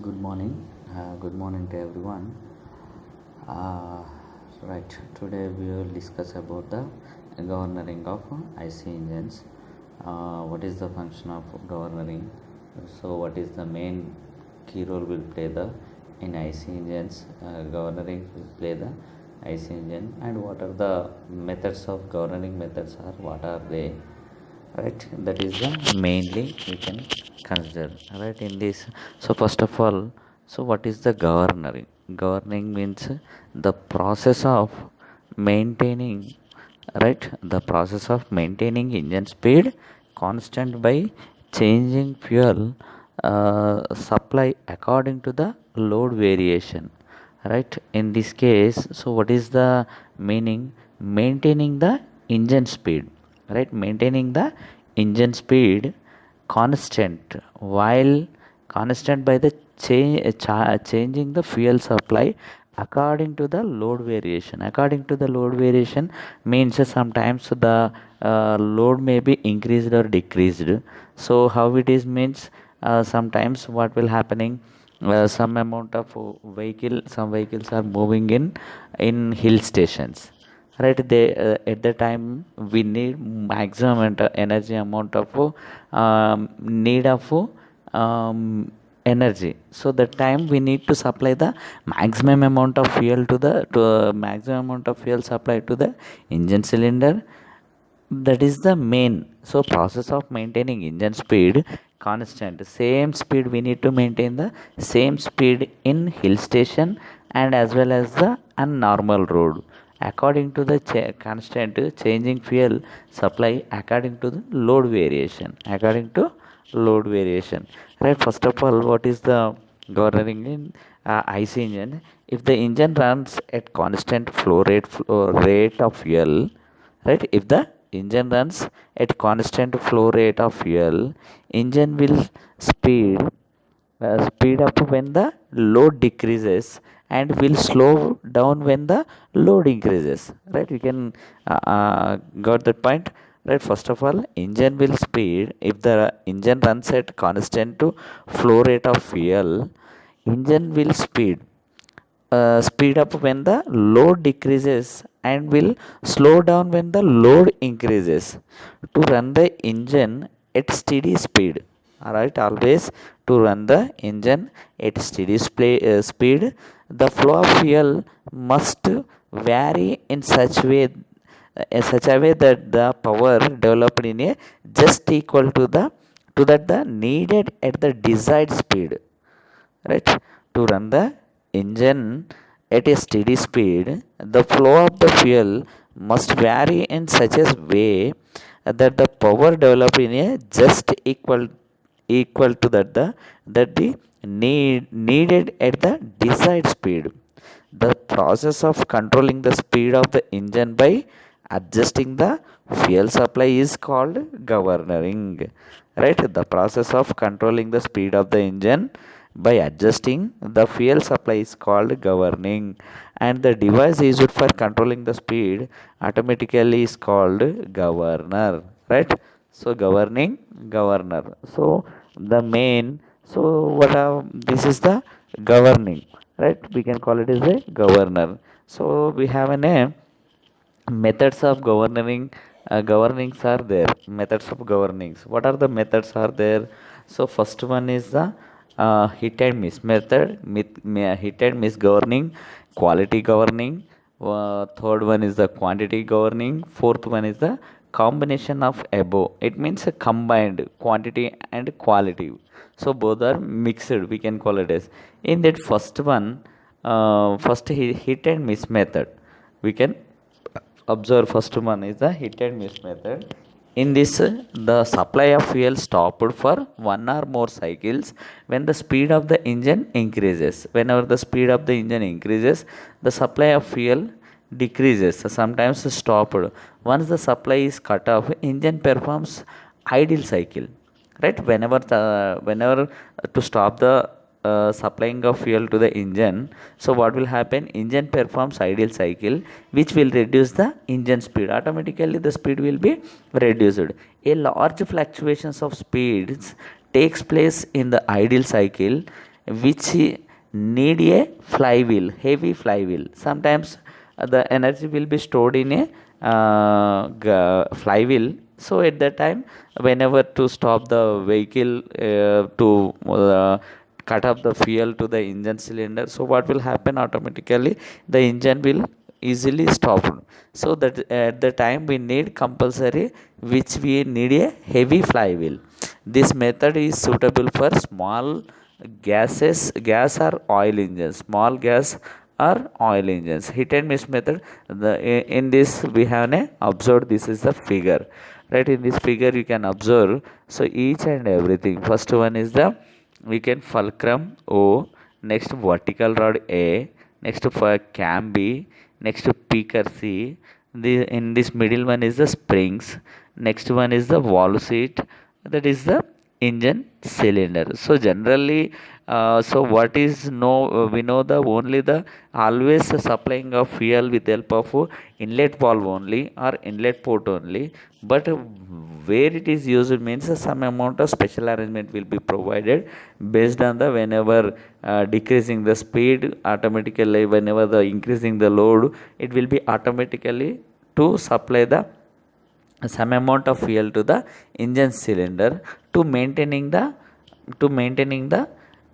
Good morning. Good morning to everyone. Uh, right. Today we will discuss about the governing of IC engines. What is the function of governing? So, what is the main key role will play the in IC engines? Governing will play the IC engine, and what are the methods of governing methods? Are what are they? Right, that is the mainly we can consider, right, in this. So first of all, so what is the governing means the process of maintaining, right, the process of maintaining engine speed constant by changing fuel supply according to the load variation, right. In this case, so what is the meaning? Maintaining the engine speed, right, maintaining the engine speed constant while constant by the changing the fuel supply according to the load variation. According to the load variation means sometimes the load may be increased or decreased. So how it is means, sometimes what will happening, some amount of some vehicles are moving in hill stations, right. They at the time we need maximum energy amount of need of energy. So that time we need to supply the maximum amount of fuel to maximum amount of fuel supply to the engine cylinder. That is the main. So process of maintaining engine speed constant, same speed we need to maintain the same speed in hill station and as well as the unnormal road according to the constant changing fuel supply according to the load variation, according to load variation, right. First of all, what is the governing in IC engine? If the engine runs at constant flow rate of fuel, right, if the engine runs at constant flow rate of fuel, engine will speed speed up when the load decreases and will slow down when the load increases, right. You can got that point, right. First of all, engine will speed if the engine runs at constant to flow rate of fuel. Engine will speed up when the load decreases and will slow down when the load increases to run the engine at steady speed. All right, always to run the engine at steady speed, the flow of fuel must vary in such a way that the power developed in a just equal to that the needed at the desired speed, right. To run the engine at a steady speed, the flow of the fuel must vary in such a way that the power developed in a just equal to that the needed at the desired speed. The process of controlling the speed of the engine by adjusting the fuel supply is called governing, right. The process of controlling the speed of the engine by adjusting the fuel supply is called governing, and the device used for controlling the speed automatically is called governor, right. So governing, governor. So the main, so what are, this is the governing, right. We can call it as a governor. So we have a name, methods of governings are there. Methods of governings, what are the methods are there? So first one is the hit and miss method, hit and miss governing, quality governing. Third one is the quantity governing. Fourth one is the combination of above. It means a combined quantity and quality, so both are mixed, we can call it as. In that first one, first hit and miss method, we can observe. First one is the hit and miss method. In this, the supply of fuel stopped for one or more cycles when the speed of the engine increases. Whenever the speed of the engine increases, the supply of fuel decreases, sometimes stopped. Once the supply is cut off, engine performs idle cycle, right. Whenever to stop the supplying of fuel to the engine, so what will happen, engine performs idle cycle which will reduce the engine speed. Automatically the speed will be reduced. A large fluctuations of speeds takes place in the idle cycle which need a flywheel, heavy flywheel. Sometimes the energy will be stored in a flywheel. So at that time, whenever to stop the vehicle, to cut off the fuel to the engine cylinder, so what will happen? Automatically the engine will easily stop. So that at the time we need compulsory, which we need a heavy flywheel. This method is suitable for small gas or oil engines, small gas or oil engines. Hit and miss method. In this we have a observed. This is the figure, right? In this figure you can observe. So each and everything. First one is the, we can fulcrum O, next vertical rod A, next for cam B, next peaker C. In this middle one is the springs, next one is the valve seat, that is the engine cylinder. So generally, so what is no, we know the only the always supplying of fuel with help of inlet valve only or inlet port only. But where it is used means some amount of special arrangement will be provided based on the, whenever decreasing the speed, automatically whenever the increasing the load, it will be automatically to supply the some amount of fuel to the engine cylinder, to maintaining the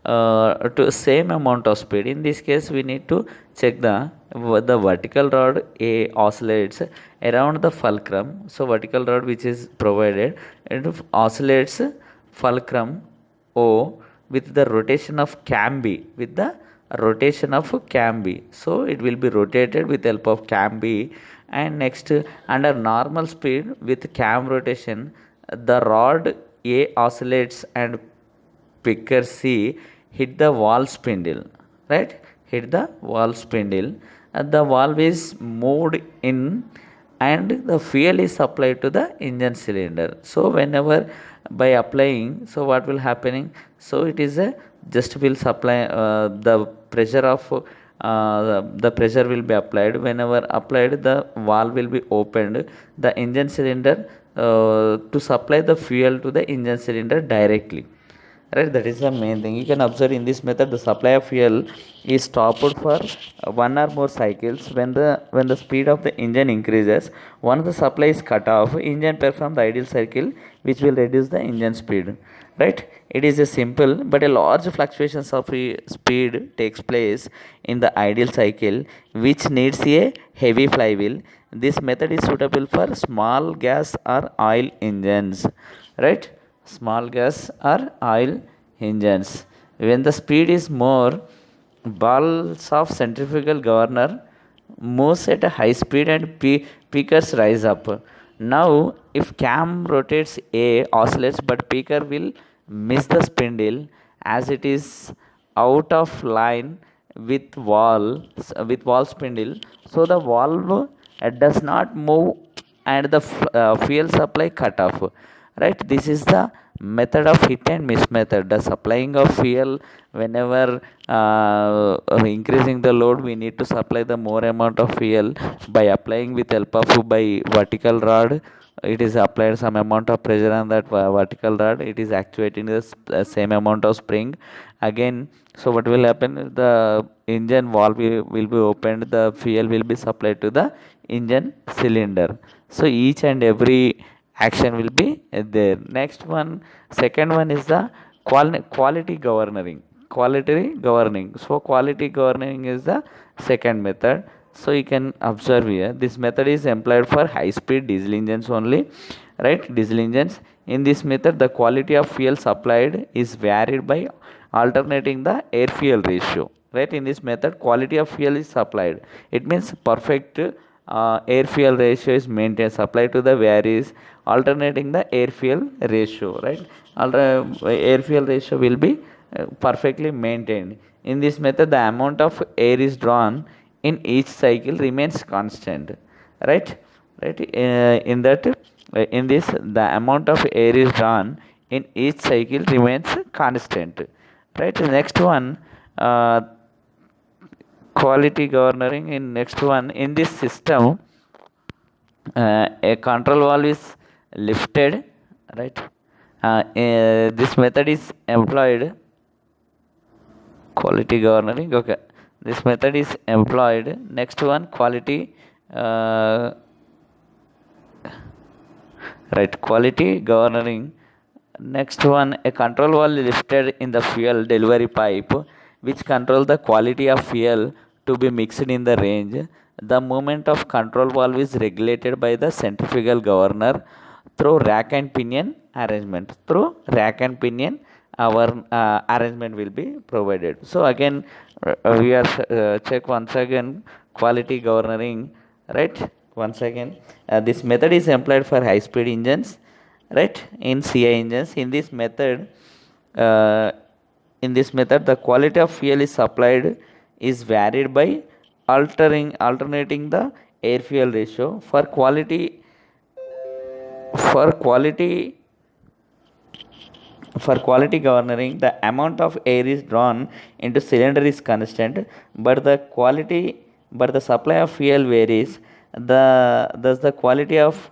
to same amount of speed. In this case we need to check the vertical rod A oscillates around the fulcrum. So vertical rod which is provided, it oscillates fulcrum O with the rotation of cam B, with the rotation of cam B. So it will be rotated with help of cam B. And next, under normal speed with cam rotation, the rod A oscillates and picker C hit the valve spindle, right? Hit the valve spindle. The valve is moved in and the fuel is supplied to the engine cylinder. So whenever by applying, so what will happening? So it is a just will supply the pressure of the pressure will be applied. Whenever applied, the valve will be opened, the engine cylinder, to supply the fuel to the engine cylinder directly, right? That is the main thing. You can observe in this method the supply of fuel is stopped for one or more cycles. When the speed of the engine increases, once the supply is cut off, engine perform the ideal cycle, which will reduce the engine speed, right? It is a simple but a large fluctuations of speed takes place in the ideal cycle, which needs a heavy flywheel. This method is suitable for small gas or oil engines, right? Small gas or oil engines. When the speed is more, balls of centrifugal governor moves at a high speed and peakers rise up. Now, if cam rotates A oscillates, but peaker will miss the spindle as it is out of line with wall spindle. So the valve does not move and the fuel supply cut off, right? This is the method of hit and miss method. The supplying of fuel, whenever increasing the load, we need to supply the more amount of fuel by applying with help of by vertical rod. It is applied some amount of pressure on that vertical rod, it is actuating the same amount of spring again. So what will happen, the engine valve will be opened, the fuel will be supplied to the engine cylinder. So each and every action will be there. Next one, second one is the quality governing. So quality governing is the second method. So you can observe here, this method is employed for high speed diesel engines only, right? Diesel engines. In this method, the quality of fuel supplied is varied by alternating the air fuel ratio, right? In this method, quality of fuel is supplied, it means perfect air fuel ratio is maintained, supply to the varies, alternating the air fuel ratio, right? Air fuel ratio will be perfectly maintained. In this method, the amount of air is drawn in each cycle remains constant, right? In that, in this, the amount of air is drawn in each cycle remains constant, right? Next one, quality governing. In next one, in this system, a control valve is lifted, right? This method is employed quality governing. Okay, this method is employed. Next one, quality, right, quality governing. Next one, a control valve is lifted in the fuel delivery pipe which control the quality of fuel to be mixed in the range. The movement of control valve is regulated by the centrifugal governor through rack and pinion arrangement. Through rack and pinion, our arrangement will be provided. So again, we are check once again quality governing, right? Once again, this method is employed for high speed engines, right, in CI engines. Uh, in this method the quality of fuel is supplied is varied by alternating the air fuel ratio. For quality governing, the amount of air is drawn into cylinder is constant, but the supply of fuel varies. Thus the quality of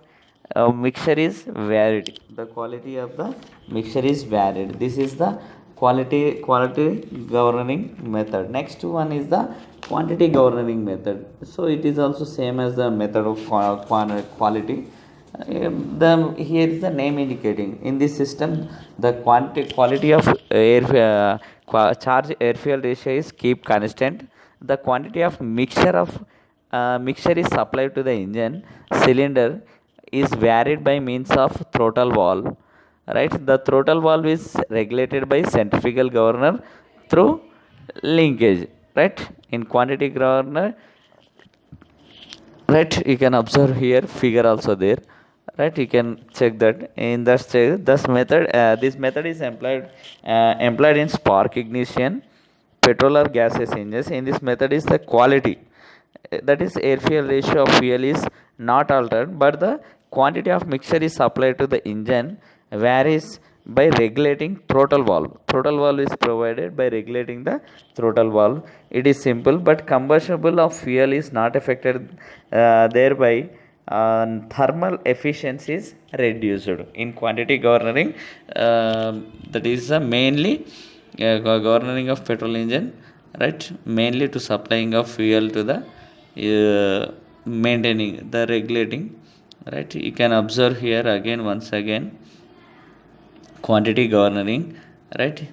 mixture is varied. The quality of the mixture is varied. This is the quality governing method. Next one is the quantity governing method. So it is also same as the method of quality. Here is the name indicating in this system the quality of air charge air fuel ratio is keep constant. The quantity of mixture is supplied to the engine cylinder is varied by means of throttle valve, right? The throttle valve is regulated by centrifugal governor through linkage, right? In quantity governor, right, you can observe here figure also there, right? You can check that in this method is employed in spark ignition petrol or gases engines. In this method is the quality, that is air fuel ratio of fuel is not altered, but the quantity of mixture is supplied to the engine varies by regulating throttle valve. Throttle valve is provided by regulating the throttle valve. It is simple, but combustible of fuel is not affected, thereby thermal efficiency is reduced. In quantity governing, that is mainly governing of petrol engine, right, mainly to supplying of fuel to the maintaining the regulating, right? You can observe here again once again quantity governing, right?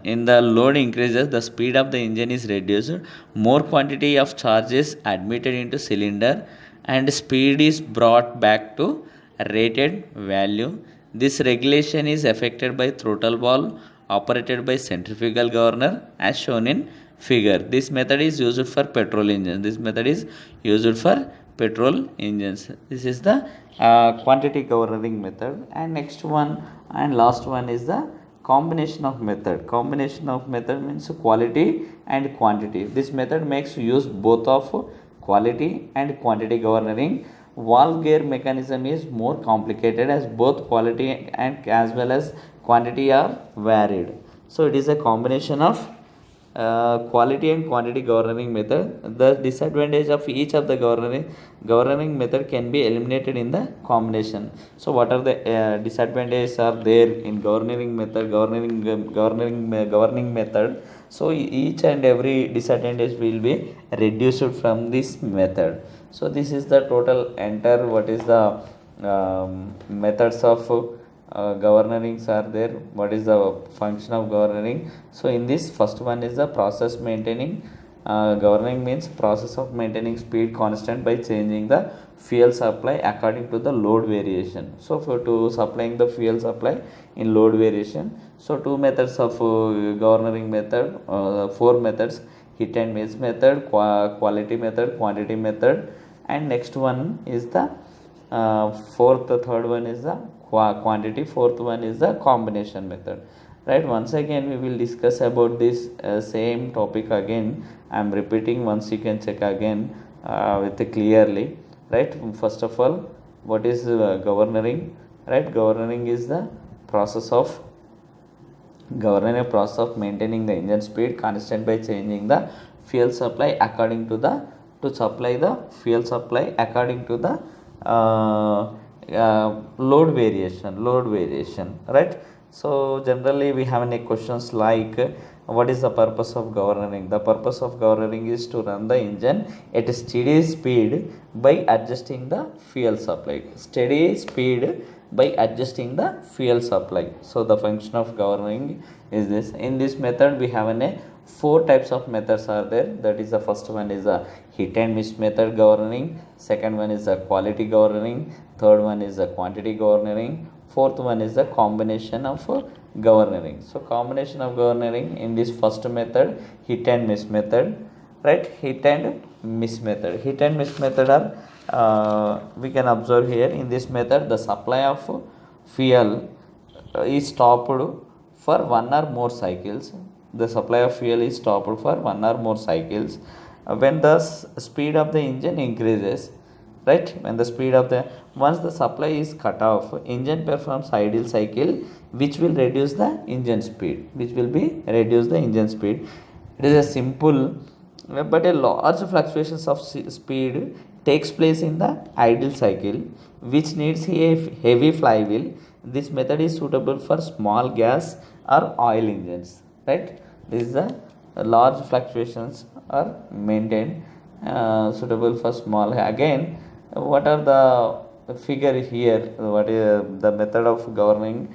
In the load increases, the speed of the engine is reduced, more quantity of charge is admitted into cylinder and speed is brought back to rated value. This regulation is affected by throttle valve operated by centrifugal governor as shown in figure. This method is used for petrol engines. This is the quantity governing method. And next one and last one is the combination of method means quality and quantity. This method makes use both of quality and quantity governing. Valve gear mechanism is more complicated as both quality and as well as quantity are varied. So it is a combination of quality and quantity governing method. The disadvantage of each of the governing method can be eliminated in the combination. So what are the disadvantages are there in governing method? So each and every disadvantage will be reduced from this method. So this is the total enter what is the methods of governings are there, what is the function of governing. So in this first one is the process maintaining. Governing means process of maintaining speed constant by changing the fuel supply according to the load variation. So for to supplying the fuel supply in load variation, so two methods of governing method, four methods: hit and miss method, quality method, quantity method, and next one is the third one is the quantity, fourth one is the combination method, right? Once again we will discuss about this same topic again. I am repeating, once you can check again with clearly, right? First of all, what is governing, right? Governing is the process of maintaining the engine speed constant by changing the fuel supply according to the load variation, right? So generally we have any questions like what is the purpose of governing? The purpose of governing is to run the engine at a steady speed by adjusting the fuel supply. Steady speed by adjusting the fuel supply. So the function of governing is this. In this method we have a four types of methods are there. That is, the first one is a hit and miss method governing, second one is a quality governing, third one is a quantity governing, fourth one is the combination of governing. So combination of governing in this first method, hit and miss method, right? Hit and miss method. Hit and miss method are we can observe here. In this method the supply of fuel is stopped for one or more cycles. The supply of fuel is stopped for one or more cycles when the speed of the engine increases, right? When the speed of the once the supply is cut off, engine performs idle cycle, which will reduce the engine speed, It is a simple but a large fluctuations of speed takes place in the idle cycle, which needs a heavy flywheel. This method is suitable for small gas or oil engines, right? This is the large fluctuations are maintained, suitable for small. Again, what are the figure here? What is the method of governing?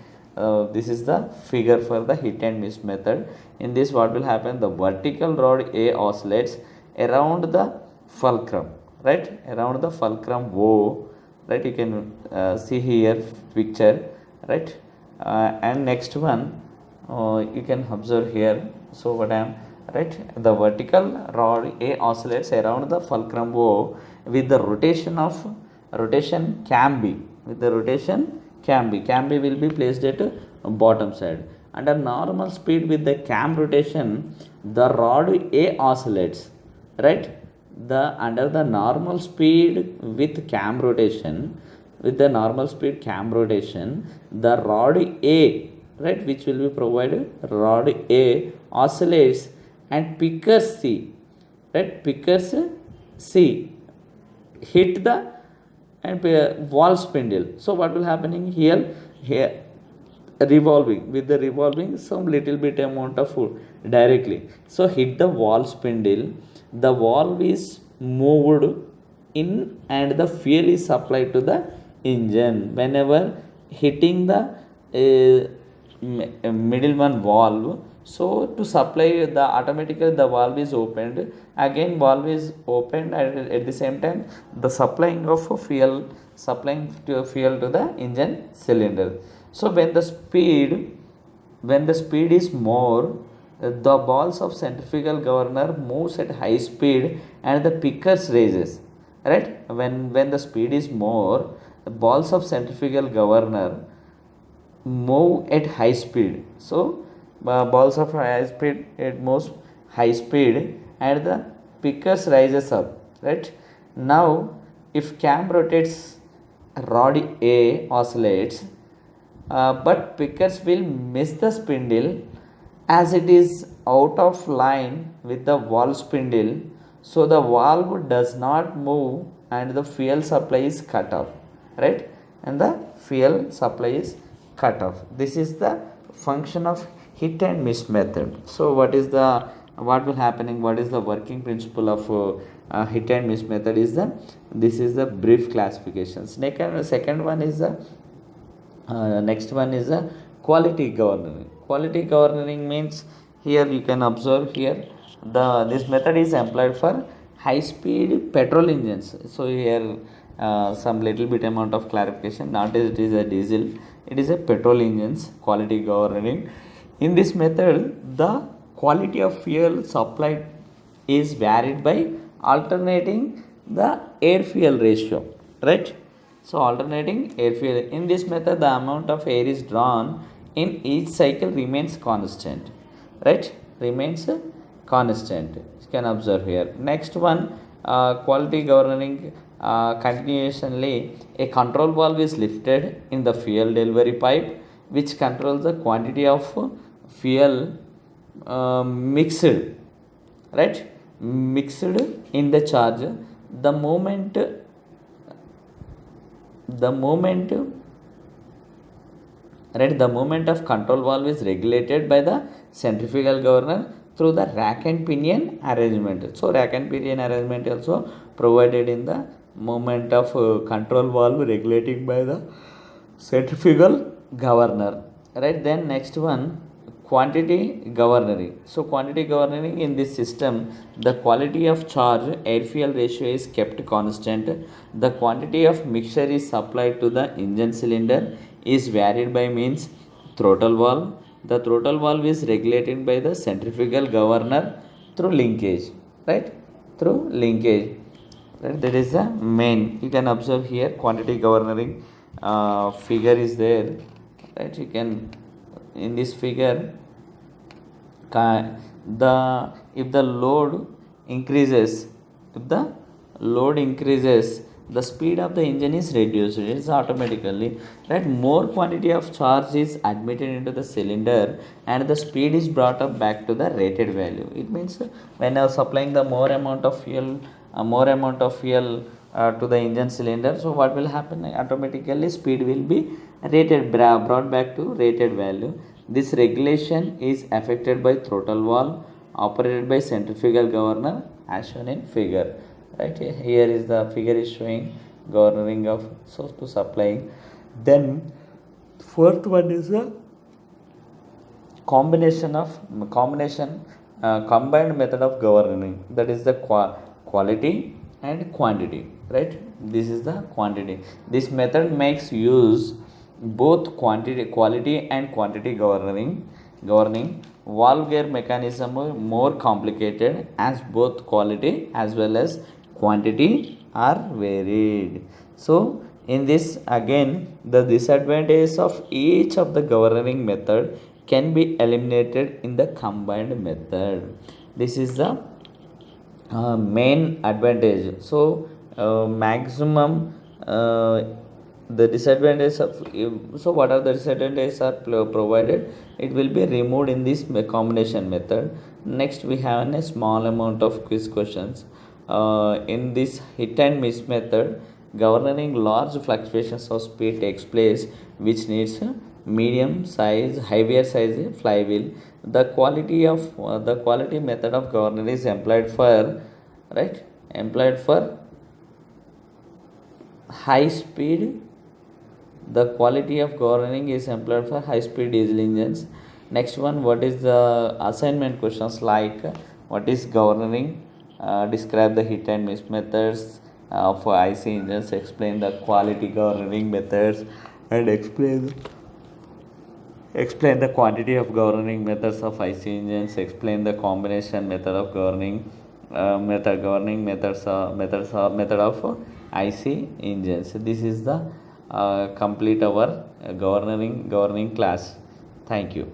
This is the figure for the hit and miss method. In this, what will happen? The vertical rod A oscillates around the fulcrum, right? Around the fulcrum O, right? You can see here picture, right? And next one, you can observe here. So what I am, right? The vertical rod A oscillates around the fulcrum O with the rotation cam B. With the rotation cam B will be placed at bottom side. Under normal speed with the cam rotation, the rod A oscillates, right? The under the normal speed with cam rotation, the rod A, right, which will be provided, rod A oscillates and pickers C, right, pickers C hit the and wall spindle. So what will happening here revolving with the revolving some little bit amount of food directly. So hit the wall spindle, the valve is moved in and the fuel is supplied to the engine. Whenever hitting the middle one valve, so to supply the automatically the valve is opened, again valve is opened, and at the same time the supplying of fuel to the engine cylinder. So when the speed is more, the balls of centrifugal governor moves at high speed and the pickers raises, right? When the speed is more, the balls of centrifugal governor move at high speed. So balls of high speed, it moves high speed and the pickers rises up, right? Now if cam rotates, rod A oscillates, but pickers will miss the spindle as it is out of line with the valve spindle, so the valve does not move and the fuel supply is cut off, right? And the fuel supply is cut off. This is the function of hit and miss method. So what is the working principle of hit and miss method is this is the brief classifications. Second one is the next one is the quality governing. Quality governing means, here you can observe here this method is employed for high speed petrol engines. So here some little bit amount of clarification, not as it is a diesel, it is a petrol engines quality governing. In this method, the quality of fuel supplied is varied by alternating the air fuel ratio, right? So alternating air fuel. In this method, the amount of air is drawn in each cycle remains constant, right? Remains constant. You can observe here. Next one, quality governing. Continuously, a control valve is lifted in the fuel delivery pipe, which controls the quantity of fuel mixed, right? Mixed in the charge. The moment right? The movement of control valve is regulated by the centrifugal governor through the rack and pinion arrangement. So rack and pinion arrangement also provided in the movement of control valve regulating by the centrifugal governor, right? Then next one, quantity governing. So quantity governing in this system, the quality of charge air fuel ratio is kept constant. The quantity of mixture is supplied to the engine cylinder is varied by means throttle valve. The throttle valve is regulated by the centrifugal governor through linkage, right? Through linkage, right? That is the main. You can observe here quantity governing figure is there, right? You can, in this figure, the if the load increases, if the load increases, the speed of the engine is reduced. It is automatically, right? More quantity of charge is admitted into the cylinder and the speed is brought up back to the rated value. It means when I was supplying the more amount of fuel to the engine cylinder, so what will happen? Automatically speed will be brought back to rated value. This regulation is affected by throttle valve operated by centrifugal governor as shown in figure, right? Here is the figure is showing governing of source to supplying. Then fourth one is the combined method of governing, that is the quality and quantity, right? This is the quantity. This method makes use both quality and quantity governing. Valve gear mechanism more complicated as both quality as well as quantity are varied. So in this, again, the disadvantages of each of the governing method can be eliminated in the combined method. This is the main advantage. So maximum the disadvantages of, so what are the disadvantages are provided? It will be removed in this combination method. Next we have a small amount of quiz questions. In this hit and miss method, governing large fluctuations of speed takes place, which needs medium size, heavier size flywheel. The quality method of governing is employed for, right, employed for high speed. The quality of governing is employed for high speed diesel engines. Next one, what is the assignment questions like what is governing, describe the hit and miss methods for IC engines, explain the quality governing methods, and explain the quantity of governing methods of IC engines, explain the combination method of governing method of IC engines. This is the complete our governing class. Thank you.